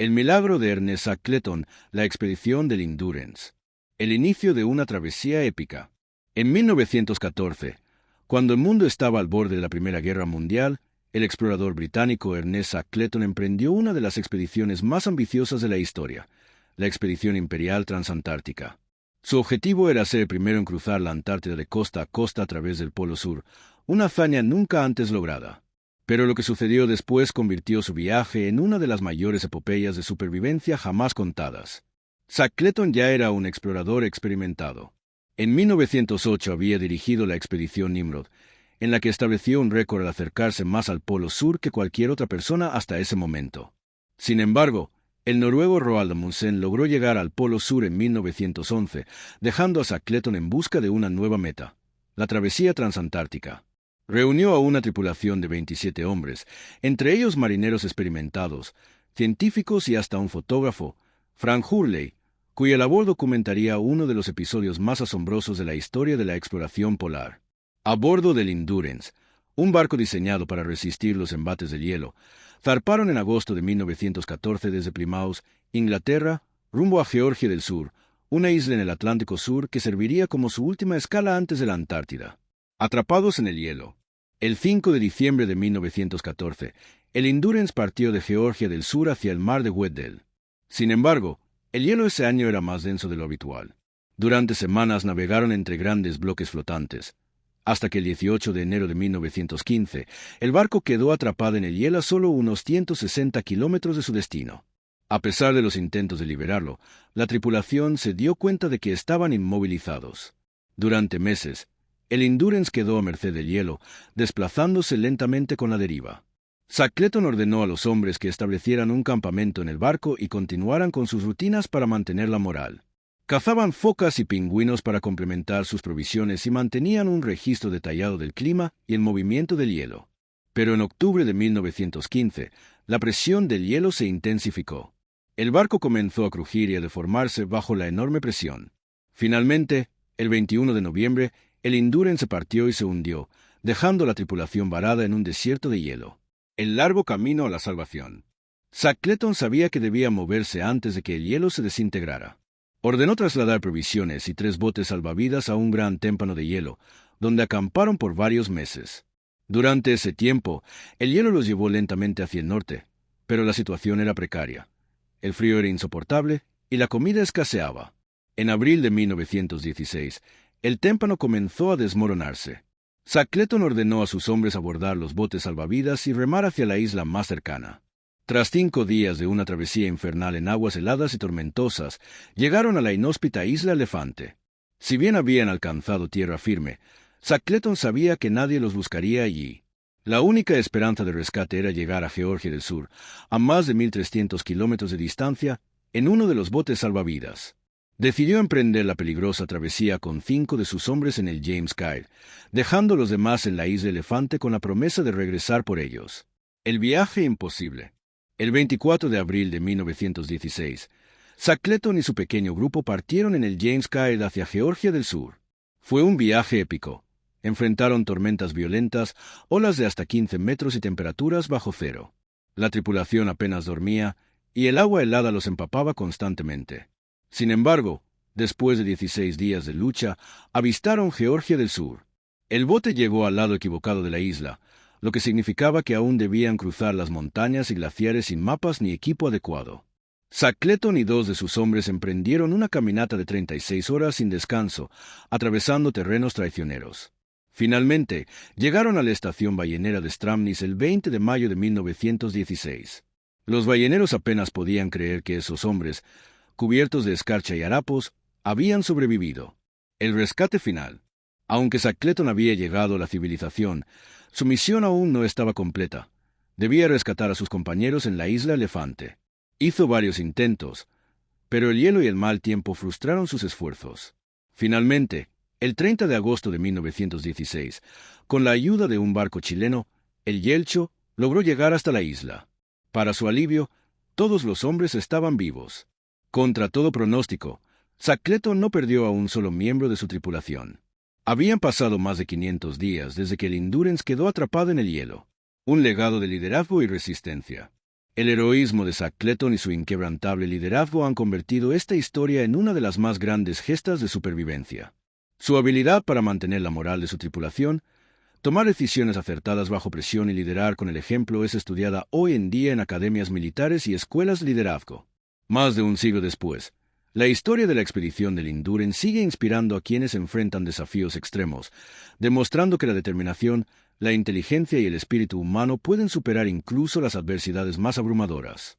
El milagro de Ernest Shackleton, la expedición del Endurance. El inicio de una travesía épica. En 1914, cuando el mundo estaba al borde de la Primera Guerra Mundial, el explorador británico Ernest Shackleton emprendió una de las expediciones más ambiciosas de la historia, la Expedición Imperial Transantártica. Su objetivo era ser el primero en cruzar la Antártida de costa a costa a través del Polo Sur, una hazaña nunca antes lograda. Pero lo que sucedió después convirtió su viaje en una de las mayores epopeyas de supervivencia jamás contadas. Shackleton ya era un explorador experimentado. En 1908 había dirigido la expedición Nimrod, en la que estableció un récord al acercarse más al Polo Sur que cualquier otra persona hasta ese momento. Sin embargo, el noruego Roald Amundsen logró llegar al Polo Sur en 1911, dejando a Shackleton en busca de una nueva meta, la travesía transantártica. Reunió a una tripulación de 27 hombres, entre ellos marineros experimentados, científicos y hasta un fotógrafo, Frank Hurley, cuya labor documentaría uno de los episodios más asombrosos de la historia de la exploración polar. A bordo del Endurance, un barco diseñado para resistir los embates del hielo, zarparon en agosto de 1914 desde Plymouth, Inglaterra, rumbo a Georgia del Sur, una isla en el Atlántico Sur que serviría como su última escala antes de la Antártida. Atrapados en el hielo. El 5 de diciembre de 1914, el Endurance partió de Georgia del Sur hacia el mar de Weddell. Sin embargo, el hielo ese año era más denso de lo habitual. Durante semanas navegaron entre grandes bloques flotantes, hasta que el 18 de enero de 1915, el barco quedó atrapado en el hielo a solo unos 160 kilómetros de su destino. A pesar de los intentos de liberarlo, la tripulación se dio cuenta de que estaban inmovilizados. Durante meses, el Endurance quedó a merced del hielo, desplazándose lentamente con la deriva. Shackleton ordenó a los hombres que establecieran un campamento en el barco y continuaran con sus rutinas para mantener la moral. Cazaban focas y pingüinos para complementar sus provisiones y mantenían un registro detallado del clima y el movimiento del hielo. Pero en octubre de 1915, la presión del hielo se intensificó. El barco comenzó a crujir y a deformarse bajo la enorme presión. Finalmente, el 21 de noviembre, el Endurance partió y se hundió, dejando la tripulación varada en un desierto de hielo. El largo camino a la salvación. Shackleton sabía que debía moverse antes de que el hielo se desintegrara. Ordenó trasladar provisiones y 3 botes salvavidas a un gran témpano de hielo, donde acamparon por varios meses. Durante ese tiempo, el hielo los llevó lentamente hacia el norte, pero la situación era precaria. El frío era insoportable y la comida escaseaba. En abril de 1916, el témpano comenzó a desmoronarse. Shackleton ordenó a sus hombres abordar los botes salvavidas y remar hacia la isla más cercana. Tras 5 días de una travesía infernal en aguas heladas y tormentosas, llegaron a la inhóspita isla Elefante. Si bien habían alcanzado tierra firme, Shackleton sabía que nadie los buscaría allí. La única esperanza de rescate era llegar a Georgia del Sur, a más de 1.300 kilómetros de distancia, en uno de los botes salvavidas. Decidió emprender la peligrosa travesía con 5 de sus hombres en el James Caird, dejando a los demás en la isla Elefante con la promesa de regresar por ellos. El viaje imposible. El 24 de abril de 1916, Shackleton y su pequeño grupo partieron en el James Caird hacia Georgia del Sur. Fue un viaje épico. Enfrentaron tormentas violentas, olas de hasta 15 metros y temperaturas bajo cero. La tripulación apenas dormía, y el agua helada los empapaba constantemente. Sin embargo, después de 16 días de lucha, avistaron Georgia del Sur. El bote llegó al lado equivocado de la isla, lo que significaba que aún debían cruzar las montañas y glaciares sin mapas ni equipo adecuado. Shackleton y 2 de sus hombres emprendieron una caminata de 36 horas sin descanso, atravesando terrenos traicioneros. Finalmente, llegaron a la estación ballenera de Stramnys el 20 de mayo de 1916. Los balleneros apenas podían creer que esos hombres, cubiertos de escarcha y harapos, habían sobrevivido. El rescate final. Aunque Shackleton había llegado a la civilización, su misión aún no estaba completa. Debía rescatar a sus compañeros en la isla Elefante. Hizo varios intentos, pero el hielo y el mal tiempo frustraron sus esfuerzos. Finalmente, el 30 de agosto de 1916, con la ayuda de un barco chileno, el Yelcho logró llegar hasta la isla. Para su alivio, todos los hombres estaban vivos. Contra todo pronóstico, Shackleton no perdió a un solo miembro de su tripulación. Habían pasado más de 500 días desde que el Endurance quedó atrapado en el hielo. Un legado de liderazgo y resistencia. El heroísmo de Shackleton y su inquebrantable liderazgo han convertido esta historia en una de las más grandes gestas de supervivencia. Su habilidad para mantener la moral de su tripulación, tomar decisiones acertadas bajo presión y liderar con el ejemplo es estudiada hoy en día en academias militares y escuelas de liderazgo. Más de un siglo después, la historia de la expedición del Endurance sigue inspirando a quienes enfrentan desafíos extremos, demostrando que la determinación, la inteligencia y el espíritu humano pueden superar incluso las adversidades más abrumadoras.